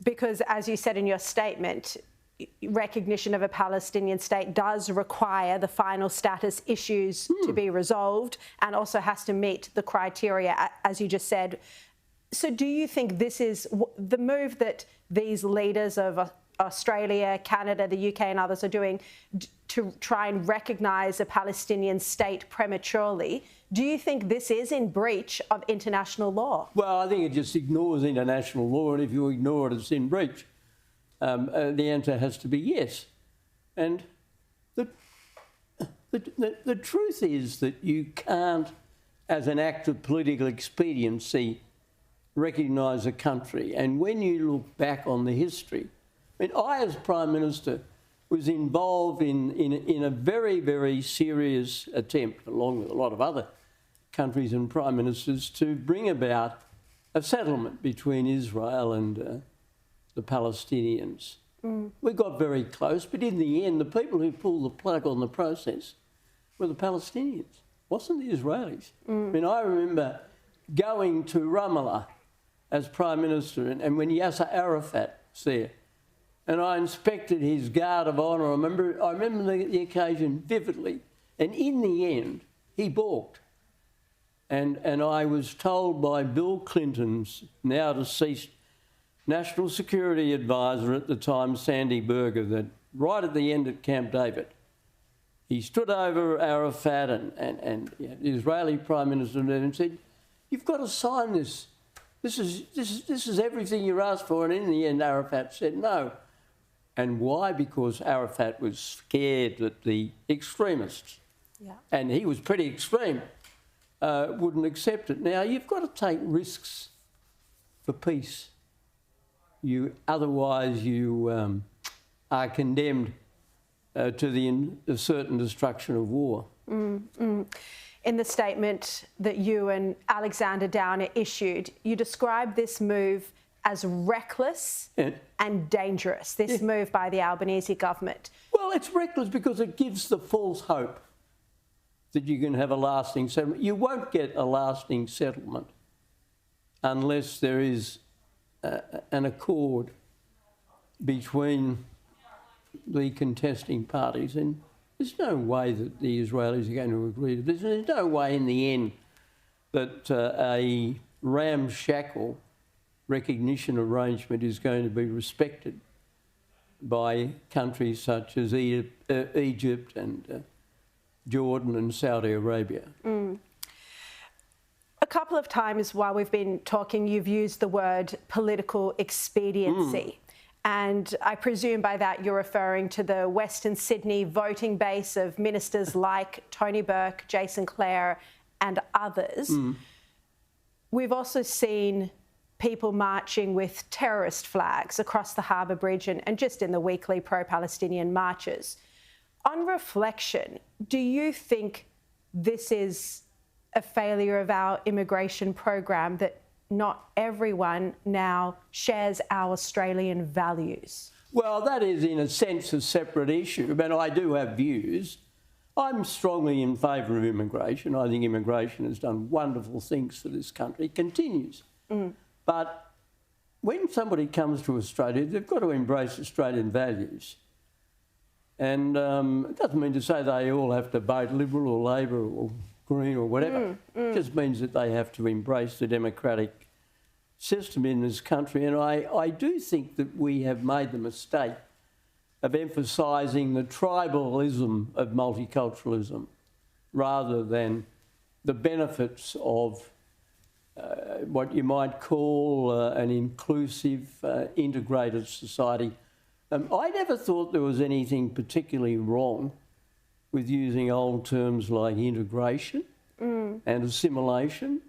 because, as you said in your statement, recognition of a Palestinian state does require the final status issues to be resolved and also has to meet the criteria, as you just said. So do you think this is the move that these leaders of Australia, Canada, the UK and others are doing to try and recognise a Palestinian state prematurely? Do you think this is in breach of international law? Well, I think it just ignores international law, and if you ignore it, it's in breach. The answer has to be yes. And the truth is that you can't, as an act of political expediency, recognise a country. And when you look back on the history, I mean, I, as Prime Minister, was involved in a very, very serious attempt, along with a lot of other countries and Prime Ministers, to bring about a settlement between Israel and the Palestinians. We got very close, but in the end, the people who pulled the plug on the process were the Palestinians, wasn't the Israelis. I mean, I remember going to Ramallah as Prime Minister, and when Yasser Arafat was there, and I inspected his guard of honour. I remember the occasion vividly, and in the end, he balked. And I was told by Bill Clinton's now deceased National Security Advisor at the time, Sandy Berger, that right at the end at Camp David, he stood over Arafat and the Israeli Prime Minister and said, "You've got to sign this. This is everything you're asked for." And in the end, Arafat said no. And why? Because Arafat was scared that the extremists, and he was pretty extreme, wouldn't accept it. Now, you've got to take risks for peace. Otherwise you are condemned to the certain destruction of war. In the statement that you and Alexander Downer issued, you described this move as reckless and dangerous, this move by the Albanese government. Well, it's reckless because it gives the false hope that you can have a lasting settlement. You won't get a lasting settlement unless there is an accord between the contesting parties. And there's no way that the Israelis are going to agree to this. There's no way in the end that a ramshackle recognition arrangement is going to be respected by countries such as Egypt and Jordan and Saudi Arabia. A couple of times while we've been talking, you've used the word political expediency. And I presume by that you're referring to the Western Sydney voting base of ministers like Tony Burke, Jason Clare and others. We've also seen people marching with terrorist flags across the Harbour Bridge and just in the weekly pro-Palestinian marches. On reflection, do you think this is a failure of our immigration program, that not everyone now shares our Australian values? Well, that is in a sense a separate issue, but I do have views. I'm strongly in favour of immigration. I think immigration has done wonderful things for this country. It continues. But when somebody comes to Australia, they've got to embrace Australian values. And it doesn't mean to say they all have to vote Liberal or Labor or Green or whatever. It just means that they have to embrace the democratic system in this country. And I do think that we have made the mistake of emphasising the tribalism of multiculturalism rather than the benefits of what you might call an inclusive, integrated society. I never thought there was anything particularly wrong with using old terms like integration and assimilation.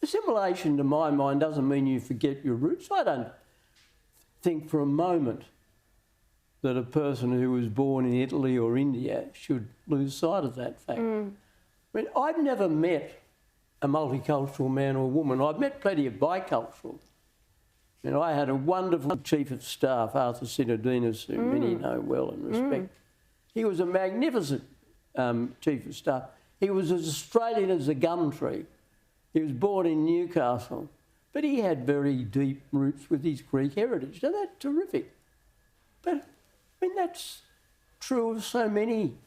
Assimilation, to my mind, doesn't mean you forget your roots. I don't think for a moment that a person who was born in Italy or India should lose sight of that fact. I mean, I've never met a multicultural man or woman. I've met plenty of bicultural. You know, I had a wonderful Chief of Staff, Arthur Sinodinos, who many know well and respect. He was a magnificent Chief of Staff. He was as Australian as a gum tree. He was born in Newcastle. But he had very deep roots with his Greek heritage. Now, that's terrific. But, I mean, that's true of so many